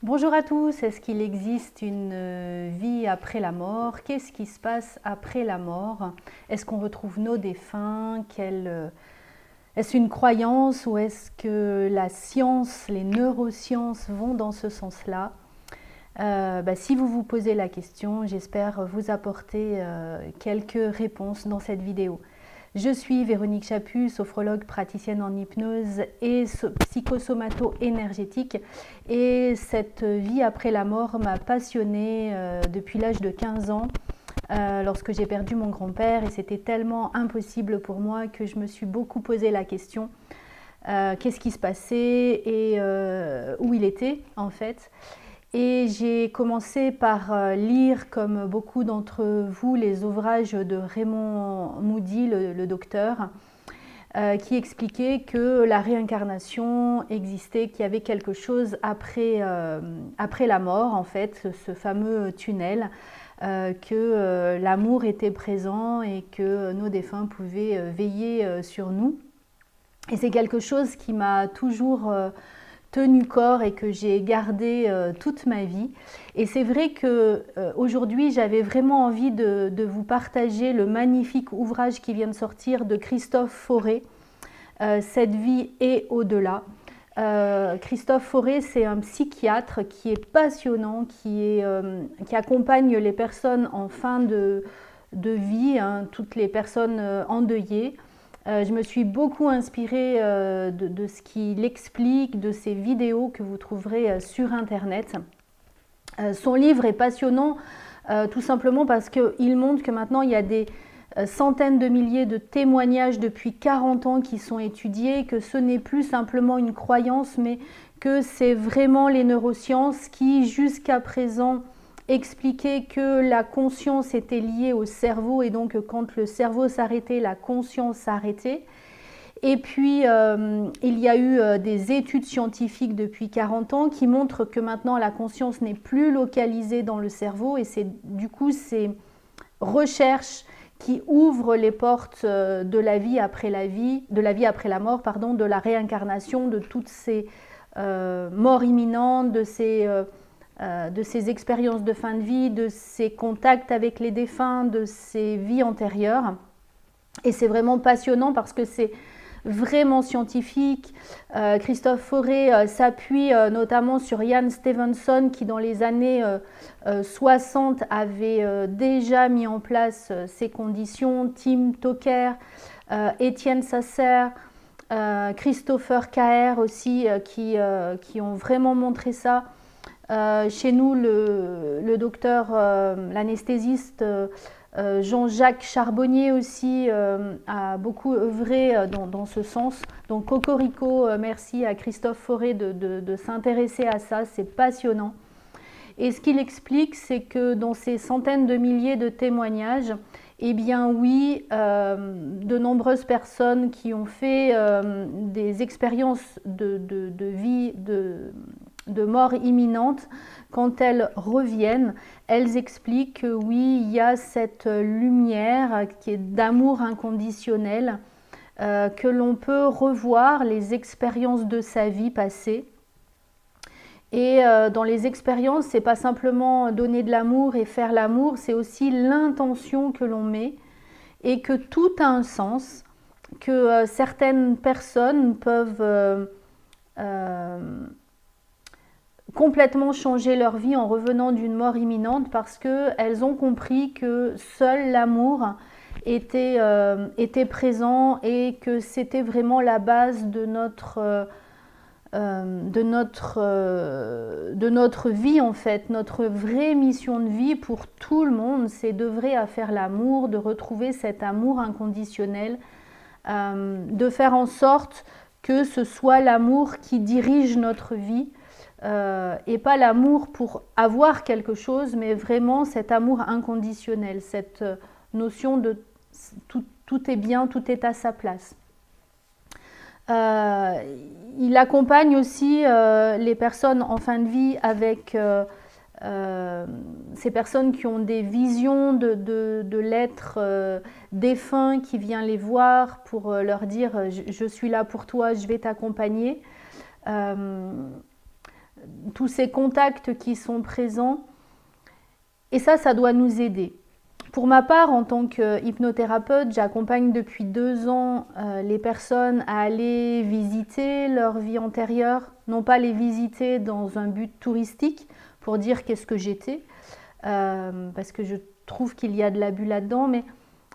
Bonjour à tous, est-ce qu'il existe une vie après la mort? Qu'est-ce qui se passe après la mort? Est-ce qu'on retrouve nos défunts? Est-ce une croyance ou est-ce que la science, les neurosciences vont dans ce sens-là? Si vous vous posez la question, j'espère vous apporter quelques réponses dans cette vidéo. Je suis Véronique Chaput, sophrologue praticienne en hypnose et psychosomato-énergétique. Et cette vie après la mort m'a passionnée depuis l'âge de 15 ans, lorsque j'ai perdu mon grand-père. Et c'était tellement impossible pour moi que je me suis beaucoup posé la question qu'est-ce qui se passait et où il était en fait. Et j'ai commencé par lire, comme beaucoup d'entre vous, les ouvrages de Raymond Moody, le docteur, qui expliquait que la réincarnation existait, qu'il y avait quelque chose après la mort, en fait, ce fameux tunnel, que l'amour était présent et que nos défunts pouvaient veiller sur nous. Et c'est quelque chose qui m'a toujours tenu corps et que j'ai gardé toute ma vie. Et c'est vrai que aujourd'hui, j'avais vraiment envie de vous partager le magnifique ouvrage qui vient de sortir de Christophe Fauré, Cette vie et au-delà. Christophe Fauré, c'est un psychiatre qui est passionnant, qui accompagne les personnes en fin de vie, hein, toutes les personnes endeuillées. Je me suis beaucoup inspirée de ce qu'il explique, de ses vidéos que vous trouverez sur Internet. Son livre est passionnant tout simplement parce qu'il montre que maintenant il y a des centaines de milliers de témoignages depuis 40 ans qui sont étudiés, que ce n'est plus simplement une croyance, mais que c'est vraiment les neurosciences qui, jusqu'à présent, expliquaient que la conscience était liée au cerveau et donc quand le cerveau s'arrêtait, la conscience s'arrêtait. Et puis, il y a eu des études scientifiques depuis 40 ans qui montrent que maintenant la conscience n'est plus localisée dans le cerveau et c'est du coup ces recherches qui ouvrent les portes de la vie après la vie, de la vie après la mort, pardon, de la réincarnation, de toutes ces morts imminentes, de ces expériences de fin de vie, de ces contacts avec les défunts, de ces vies antérieures. Et c'est vraiment passionnant parce que c'est vraiment scientifique. Christophe Fauré s'appuie notamment sur Ian Stevenson qui dans les années 60 avait déjà mis en place ces conditions. Tim Tucker, Étienne Sasser, Christopher Caher aussi qui ont vraiment montré ça. Chez nous, le docteur, l'anesthésiste Jean-Jacques Charbonnier aussi a beaucoup œuvré dans ce sens. Donc Cocorico, merci à Christophe Fauré de s'intéresser à ça, c'est passionnant. Et ce qu'il explique, c'est que dans ces centaines de milliers de témoignages, eh bien oui, de nombreuses personnes qui ont fait des expériences de vie, de mort imminente, quand elles reviennent, elles expliquent que oui, il y a cette lumière qui est d'amour inconditionnel, que l'on peut revoir les expériences de sa vie passée. Et dans les expériences, c'est pas simplement donner de l'amour et faire l'amour, c'est aussi l'intention que l'on met et que tout a un sens, que certaines personnes peuvent complètement changer leur vie en revenant d'une mort imminente parce qu'elles ont compris que seul l'amour était présent et que c'était vraiment la base de notre vie en fait. Notre vraie mission de vie pour tout le monde, c'est d'œuvrer à faire l'amour, de retrouver cet amour inconditionnel, de faire en sorte que ce soit l'amour qui dirige notre vie. Et pas l'amour pour avoir quelque chose, mais vraiment cet amour inconditionnel, cette notion de tout est bien, tout est à sa place. Il accompagne aussi les personnes en fin de vie avec ces personnes qui ont des visions de l'être défunt qui vient les voir pour leur dire je suis là pour toi, je vais t'accompagner. tous ces contacts qui sont présents. Et ça doit nous aider. Pour ma part, en tant qu'hypnothérapeute, j'accompagne depuis 2 ans les personnes à aller visiter leur vie antérieure, non pas les visiter dans un but touristique pour dire qu'est-ce que j'étais, parce que je trouve qu'il y a de l'abus là-dedans, mais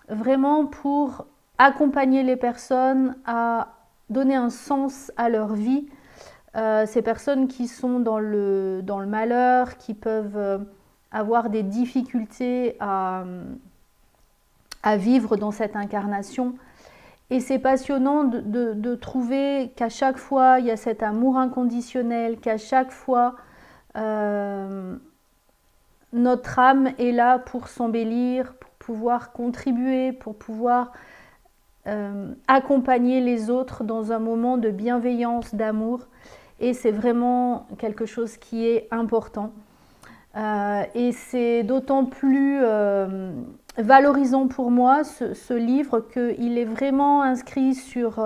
vraiment pour accompagner les personnes à donner un sens à leur vie. Ces personnes qui sont dans le malheur, qui peuvent avoir des difficultés à vivre dans cette incarnation. Et c'est passionnant de trouver qu'à chaque fois, il y a cet amour inconditionnel, qu'à chaque fois, notre âme est là pour s'embellir, pour pouvoir contribuer, pour pouvoir accompagner les autres dans un moment de bienveillance, d'amour. Et c'est vraiment quelque chose qui est important. Et c'est d'autant plus valorisant pour moi ce livre qu'il est vraiment inscrit sur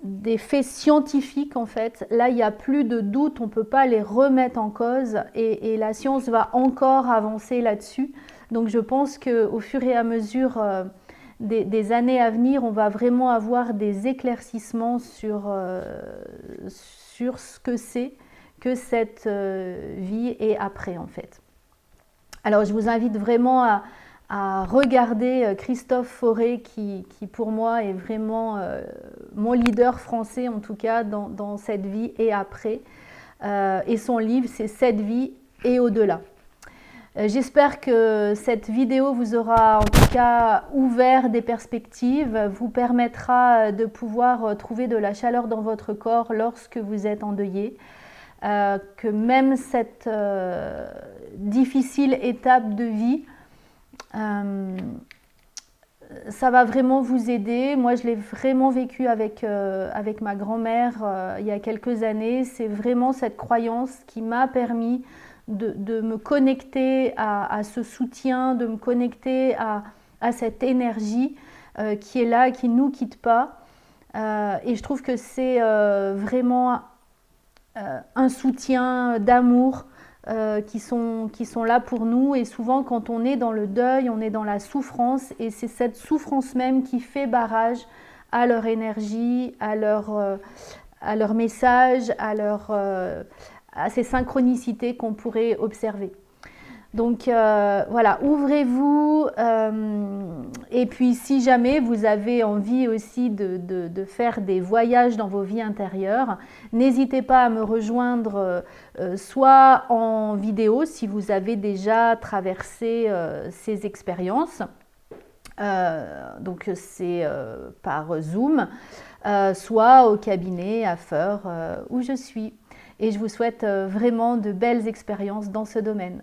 des faits scientifiques en fait. Là, il n'y a plus de doute, on ne peut pas les remettre en cause et la science va encore avancer là-dessus. Donc je pense qu'au fur et à mesure des années à venir, on va vraiment avoir des éclaircissements sur ce que c'est que cette vie et après en fait. Alors je vous invite vraiment à regarder Christophe Fauré qui pour moi est vraiment mon leader français en tout cas dans cette vie et après. Et son livre c'est Cette vie et au-delà. J'espère que cette vidéo vous aura en tout cas ouvert des perspectives, vous permettra de pouvoir trouver de la chaleur dans votre corps lorsque vous êtes endeuillé. Que même cette difficile étape de vie, ça va vraiment vous aider. Moi, je l'ai vraiment vécu avec ma grand-mère il y a quelques années. C'est vraiment cette croyance qui m'a permis de me connecter à ce soutien, de me connecter à cette énergie qui est là, qui ne nous quitte pas. Et je trouve que c'est vraiment un soutien d'amour qui sont là pour nous. Et souvent, quand on est dans le deuil, on est dans la souffrance. Et c'est cette souffrance même qui fait barrage à leur énergie, à leur message, à ces synchronicités qu'on pourrait observer. Donc voilà, ouvrez-vous et puis si jamais vous avez envie aussi de faire des voyages dans vos vies intérieures, n'hésitez pas à me rejoindre soit en vidéo si vous avez déjà traversé ces expériences, donc c'est par Zoom, soit au cabinet à Feur où je suis. Et je vous souhaite vraiment de belles expériences dans ce domaine.